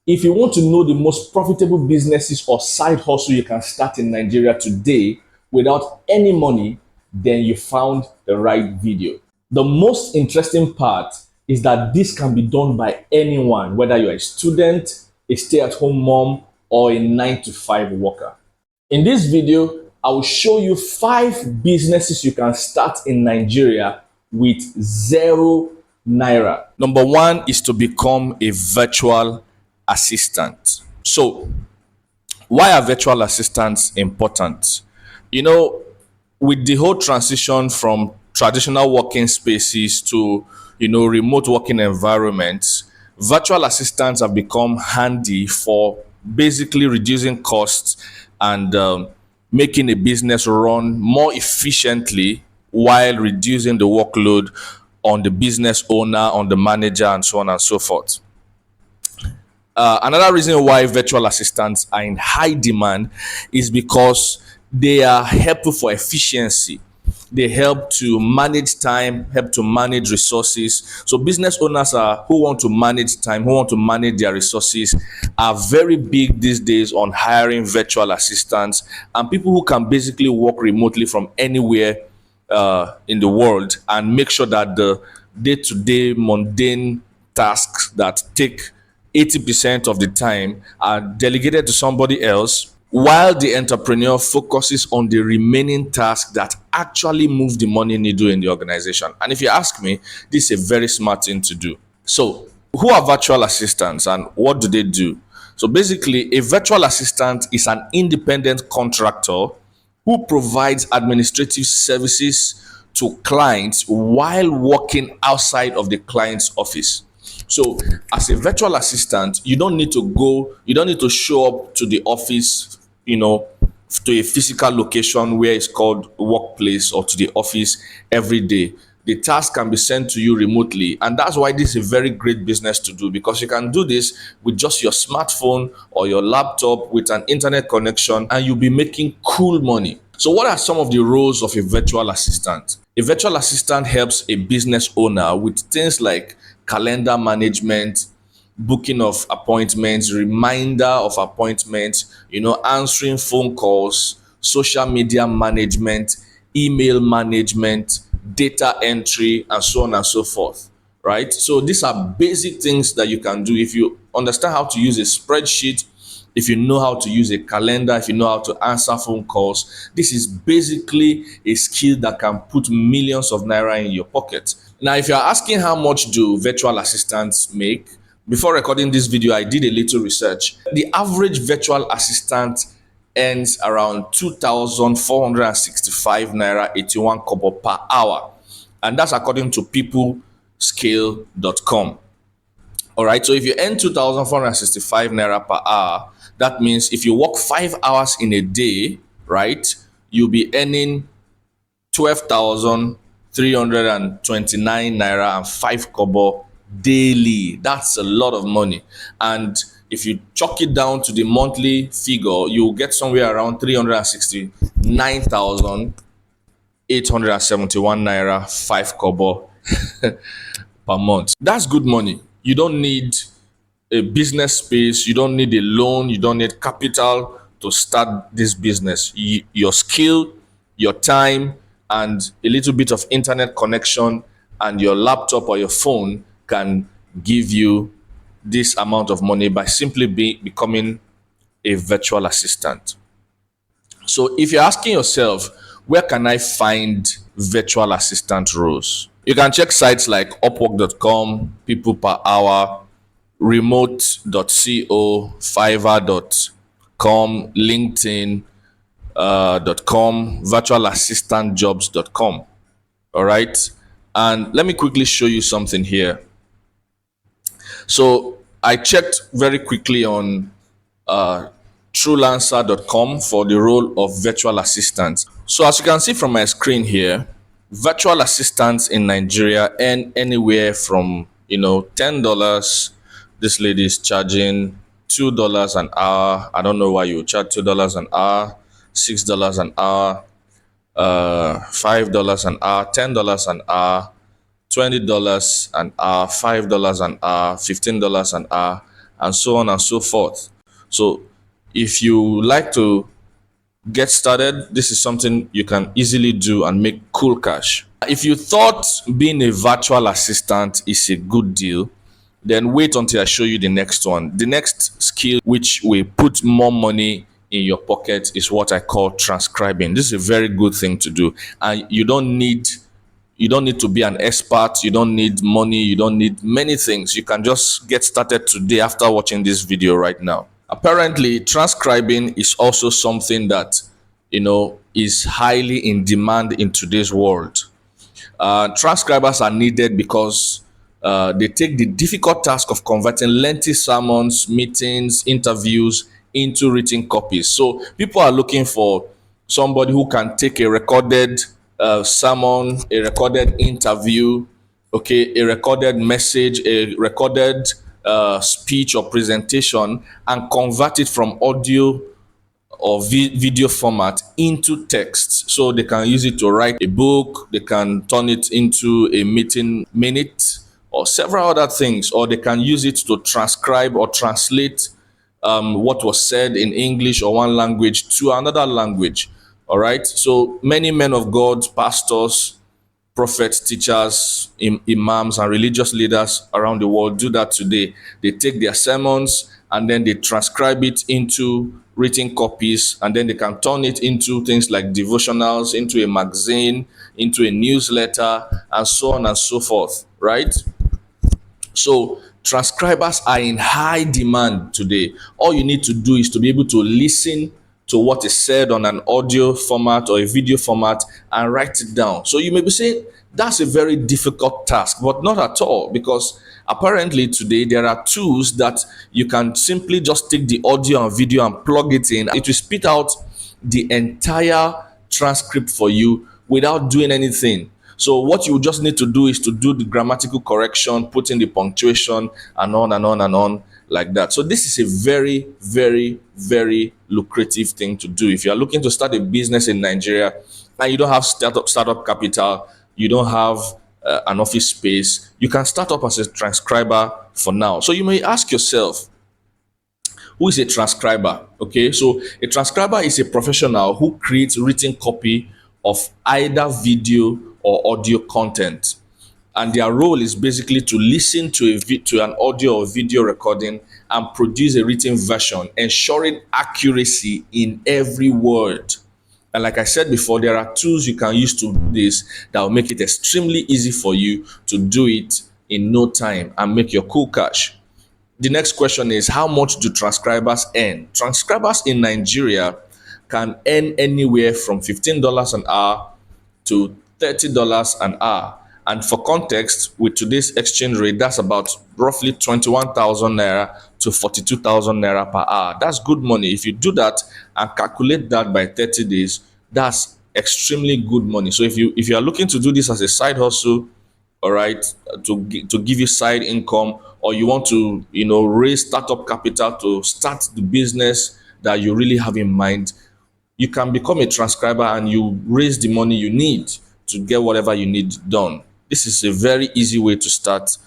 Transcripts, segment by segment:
If you want to know the most profitable businesses or side hustle you can start in Nigeria today without any money, then you found the right video. The most interesting part is that this can be done by anyone, whether you're a student, a stay at home mom, or a 9 to 5 worker. In this video, I will show you 5 businesses you can start in Nigeria with 0 naira. Number one is to become a virtual assistant. So, why are virtual assistants important? You know, with the whole transition from traditional working spaces to remote working environments, virtual assistants have become handy for basically reducing costs and making a business run more efficiently while reducing the workload on the business owner, on the manager, and so on and so forth. Another reason why virtual assistants are in high demand is because they are helpful for efficiency. They help to manage time, help to manage resources. So business owners who want to manage time, who want to manage their resources, are very big these days on hiring virtual assistants and people who can basically work remotely from anywhere in the world and make sure that the day-to-day mundane tasks that take 80% of the time are delegated to somebody else, while the entrepreneur focuses on the remaining tasks that actually move the money needle in the organization. And if you ask me, this is a very smart thing to do. So, who are virtual assistants and what do they do? So, basically, a virtual assistant is an independent contractor who provides administrative services to clients while working outside of the client's office. So, as a virtual assistant, you don't need to show up to the office, to a physical location where it's called workplace or to the office every day. The task can be sent to you remotely. And that's why this is a very great business to do, because you can do this with just your smartphone or your laptop with an internet connection and you'll be making cool money. So, what are some of the roles of a virtual assistant? A virtual assistant helps a business owner with things like calendar management, booking of appointments, reminder of appointments, answering phone calls, social media management, email management, data entry, and so on and so forth. Right? So these are basic things that you can do if you understand how to use a spreadsheet, if you know how to use a calendar, if you know how to answer phone calls. This is basically a skill that can put millions of naira in your pocket. Now, if you're asking how much do virtual assistants make, before recording this video, I did a little research. The average virtual assistant earns around 2,465 naira 81 kobo per hour. And that's according to peoplescale.com. All right. So if you earn 2,465 naira per hour, that means if you work 5 hours in a day, right, you'll be earning 12,329 naira and 5 kobo daily. That's a lot of money. And if you chalk it down to the monthly figure, you'll get somewhere around 369,871 naira 5 kobo per month. That's good money. You don't need a business space, you don't need a loan, you don't need capital to start this business. Your skill, your time, and a little bit of internet connection and your laptop or your phone can give you this amount of money by simply becoming a virtual assistant. So if you're asking yourself, where can I find virtual assistant roles? You can check sites like upwork.com, people per hour, remote.co, fiverr.com, linkedin.com, virtualassistantjobs.com. All right. And let me quickly show you something here. So I checked very quickly on Freelancer.com for the role of virtual assistant. So as you can see from my screen here, virtual assistants in Nigeria earn anywhere from $10. This lady is charging $2 an hour. I don't know why you charge $2 an hour, $6 an hour, $5 an hour, $10 an hour, $20 an hour, $5 an hour, $15 an hour, and so on and so forth. So if you like to get started, this is something you can easily do and make cool cash. If you thought being a virtual assistant is a good deal, then wait until I show you the next one. The next skill which will put more money in your pocket is what I call transcribing. This is a very good thing to do, and you don't need to be an expert, you don't need money, you don't need many things. You can just get started today after watching this video right now. Apparently, transcribing is also something that is highly in demand in today's world. Transcribers are needed because they take the difficult task of converting lengthy sermons, meetings, interviews into written copies. So people are looking for somebody who can take a recorded sermon, a recorded interview, okay, a recorded message, a recorded speech or presentation, and convert it from audio or video format into text, so they can use it to write a book, they can turn it into a meeting minute or several other things, or they can use it to transcribe or translate what was said in English or one language to another language. All right, so many men of God, pastors, prophets, teachers, imams, and religious leaders around the world do that today. They take their sermons and then they transcribe it into written copies, and then they can turn it into things like devotionals, into a magazine, into a newsletter, and so on and so forth, right? So transcribers are in high demand today. All you need to do is to be able to listen to what is said on an audio format or a video format and write it down. So you may be saying that's a very difficult task, but not at all, because apparently today there are tools that you can simply just take the audio and video and plug it in. It will spit out the entire transcript for you without doing anything. So what you just need to do is to do the grammatical correction, put in the punctuation, and on and on and on like that. So this is a very, very, very lucrative thing to do. If you are looking to start a business in Nigeria and you don't have startup capital, you don't have an office space, you can start up as a transcriber for now. So you may ask yourself, who is a transcriber? Okay, so a transcriber is a professional who creates written copy of either video or audio content, and their role is basically to listen to to an audio or video recording and produce a written version, ensuring accuracy in every word. And like I said before, there are tools you can use to do this that will make it extremely easy for you to do it in no time and make your cool cash. The next question is, how much do transcribers earn? Transcribers in Nigeria can earn anywhere from $15 an hour to $30 an hour. And for context, with today's exchange rate, that's about roughly 21,000 naira to 42,000 naira per hour. That's good money. If you do that and calculate that by 30 days, that's extremely good money. So if you are looking to do this as a side hustle, all right, to give you side income, or you want to raise startup capital to start the business that you really have in mind, you can become a transcriber and you raise the money you need to get whatever you need done. This is a very easy way to start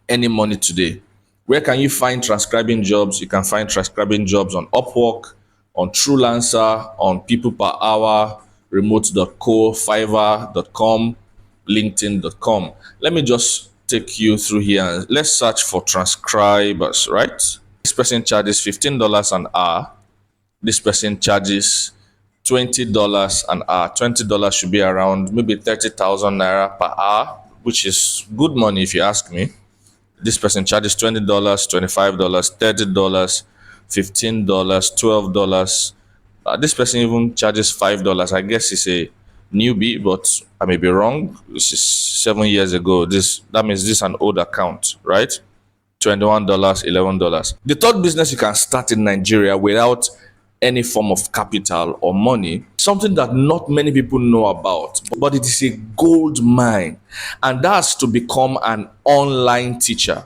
any money today. Where can you find transcribing jobs? You can find transcribing jobs on Upwork, on Freelancer, on People Per Hour, remote.co, fiverr.com, linkedin.com. Let me just take you through here. Let's search for transcribers, right? This person charges $15 an hour. This person charges $20 an hour. $20 should be around maybe 30,000 naira per hour, which is good money if you ask me. This person charges $20, $25, $30, $15, $12. This person even charges $5. I guess he's a newbie, but I may be wrong. This is 7 years ago. That means this is an old account, right? $21, $11. The third business you can start in Nigeria without any form of capital or money, something that not many people know about, but it is a gold mine, and that's to become an online teacher.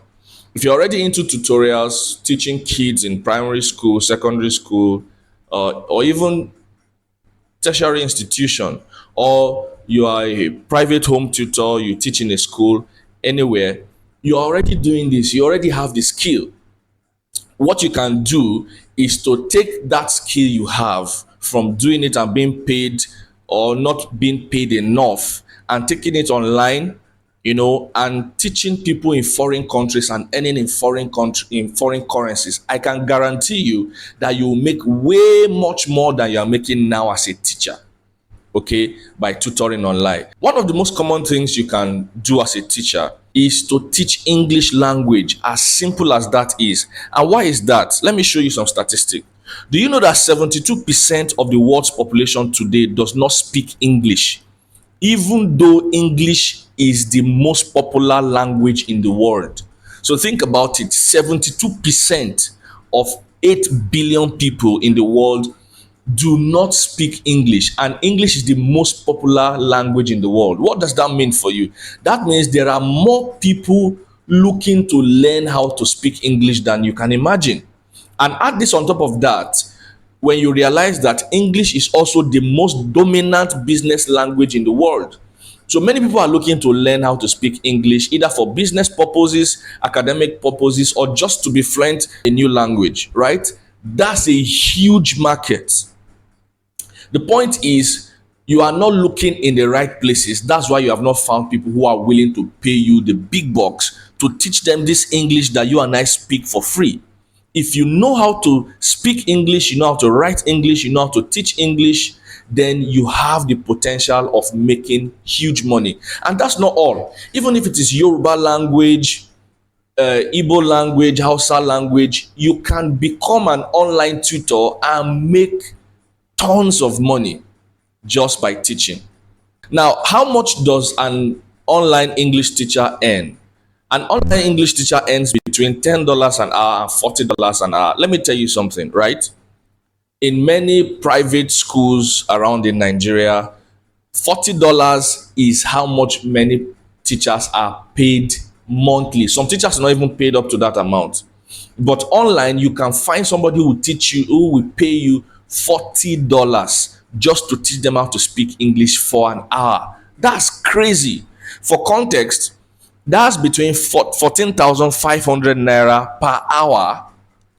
If you're already into tutorials, teaching kids in primary school, secondary school, or even tertiary institution, or you are a private home tutor, you teach in a school, anywhere, You're already doing this, you already have the skill. What you can do is to take that skill you have from doing it and being paid or not being paid enough, and taking it online, and teaching people in foreign countries and earning in foreign currencies. I can guarantee you that you will make way much more than you are making now as a teacher, okay, by tutoring online. One of the most common things you can do as a teacher is to teach English language, as simple as that is. And why is that? Let me show you some statistics. Do you know that 72% of the world's population today does not speak English, even though English is the most popular language in the world? So think about it. 72% of 8 billion people in the world do not speak English, and English is the most popular language in the world. What does that mean for you? That means there are more people looking to learn how to speak English than you can imagine. And add this on top of that, when you realize that English is also the most dominant business language in the world. So many people are looking to learn how to speak English, either for business purposes, academic purposes, or just to be fluent in a new language, right? That's a huge market. The point is, you are not looking in the right places. That's why you have not found people who are willing to pay you the big bucks to teach them this English that you and I speak for free. If you know how to speak English, you know how to write English, you know how to teach English, then you have the potential of making huge money. And that's not all. Even if it is Yoruba language, Igbo language, Hausa language, you can become an online tutor and make tons of money just by teaching. Now, how much does an online English teacher earn? An online English teacher earns between $10 an hour and $40 an hour. Let me tell you something, right? In many private schools around in Nigeria, $40 is how much many teachers are paid monthly. Some teachers are not even paid up to that amount. But online, you can find somebody who will teach you, who will pay you $40 just to teach them how to speak English for an hour. That's crazy. For context, that's between 14,500 naira per hour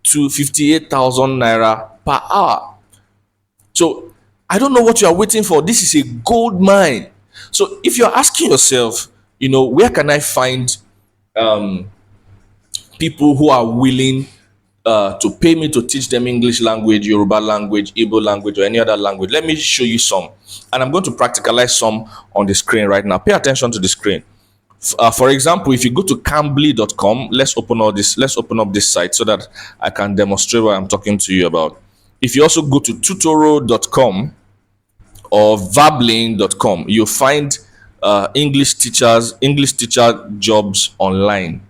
to 58,000 naira per hour. So I don't know what you are waiting for. This is a gold mine. So if you're asking yourself, where can I find people who are willing to pay me to teach them English language, Yoruba language, Igbo language, or any other language? Let me show you some. And I'm going to practicalize some on the screen right now. Pay attention to the screen. For example, if you go to cambly.com, let's open up this site so that I can demonstrate what I'm talking to you about. If you also go to tutoro.com or verbling.com, you'll find English teacher jobs online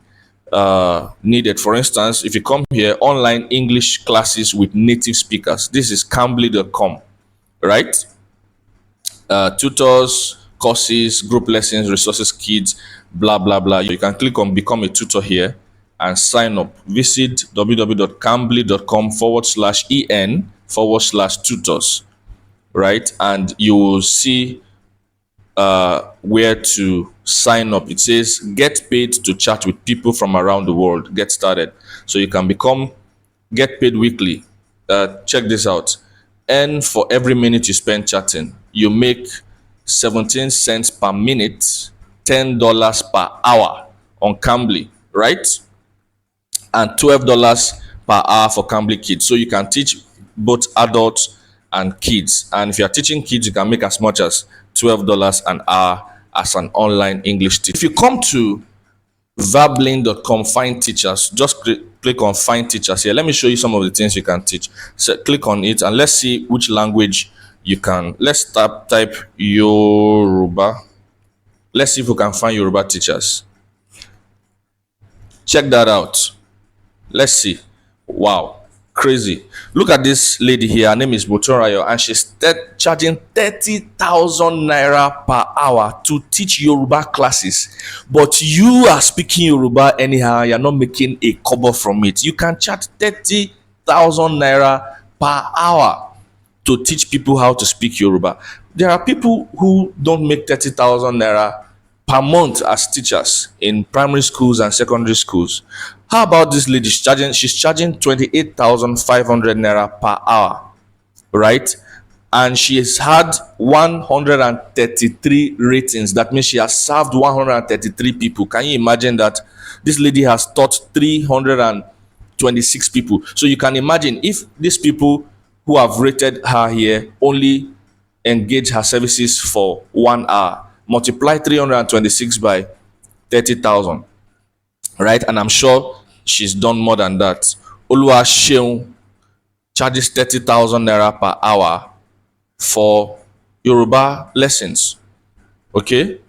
needed. For instance, if you come here, online English classes with native speakers, this is cambly.com, right? Tutors, courses, group lessons, resources, kids, blah blah blah. You can click on become a tutor here and sign up. Visit www.cambly.com/en/tutors, right? And you will see where to sign up. It says get paid to chat with people from around the world. Get started. So you can get paid weekly. Check this out. And for every minute you spend chatting, you make 17 cents per minute, $10 per hour on Cambly, right? And $12 per hour for Cambly Kids. So you can teach both adults and kids. And if you are teaching kids, you can make as much as $12 an hour as an online English teacher. If you come to verbling.com, find teachers, just click on find teachers here. Let me show you some of the things you can teach. So click on it and let's see which language you can. Let's type Yoruba. Let's see if we can find Yoruba teachers. Check that out. Let's see. Wow, crazy. Look at this lady here. Her name is Motorayo, and she's charging 30,000 naira per hour to teach Yoruba classes. But you are speaking Yoruba anyhow. You're not making a kobo from it. You can charge 30,000 naira per hour to teach people how to speak Yoruba. There are people who don't make 30,000 naira per month as teachers in primary schools and secondary schools. How about this lady? She's charging 28,500 naira per hour, right? And she has had 133 ratings. That means she has served 133 people. Can you imagine that? This lady has taught 326 people. So you can imagine if these people who have rated her here only engage her services for 1 hour, multiply 326 by 30,000, right? And I'm sure she's done more than that. Olua Sheung charges 30,000 naira per hour for Yoruba lessons. Okay,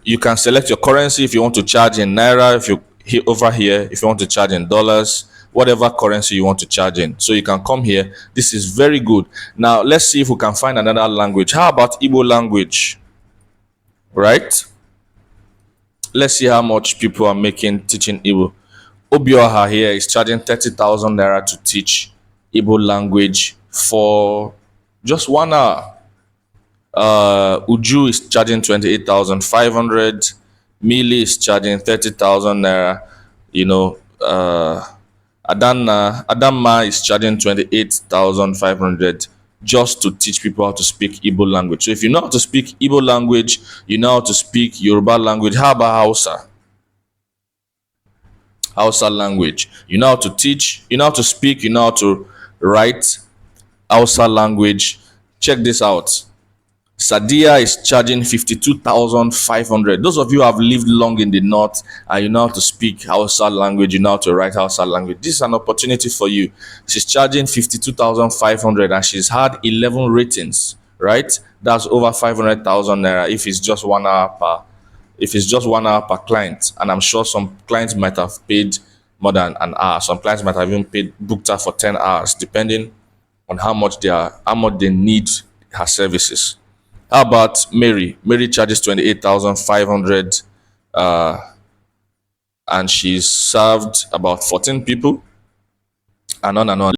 you can select your currency if you want to charge in naira, if you over here if you want to charge in dollars, whatever currency you want to charge in. So you can come here. This is very good. Now let's see if we can find another language. How about Igbo language? Right? Let's see how much people are making teaching Igbo. Obioha here is charging 30,000 naira to teach Igbo language for just 1 hour. Uju is charging 28,500. Mili is charging 30,000 naira. You know, Adama is charging 28,500 just to teach people how to speak Igbo language. So if you know how to speak Igbo language, you know how to speak Yoruba language. How about Hausa? Hausa language. You know how to teach, you know how to speak, you know how to write Hausa language. Check this out. Sadia is charging 52,500. Those of you who have lived long in the north and you know how to speak Hausa language, you know how to write Hausa language, this is an opportunity for you. She's charging 52,500 and she's had 11 ratings, right? That's over 500,000 naira if it's just 1 hour per client. And I'm sure some clients might have paid more than an hour. Some clients might have even booked her for 10 hours, depending on how much they need her services. How about Mary? Mary charges 28,500 and she's served about 14 people, and on and on.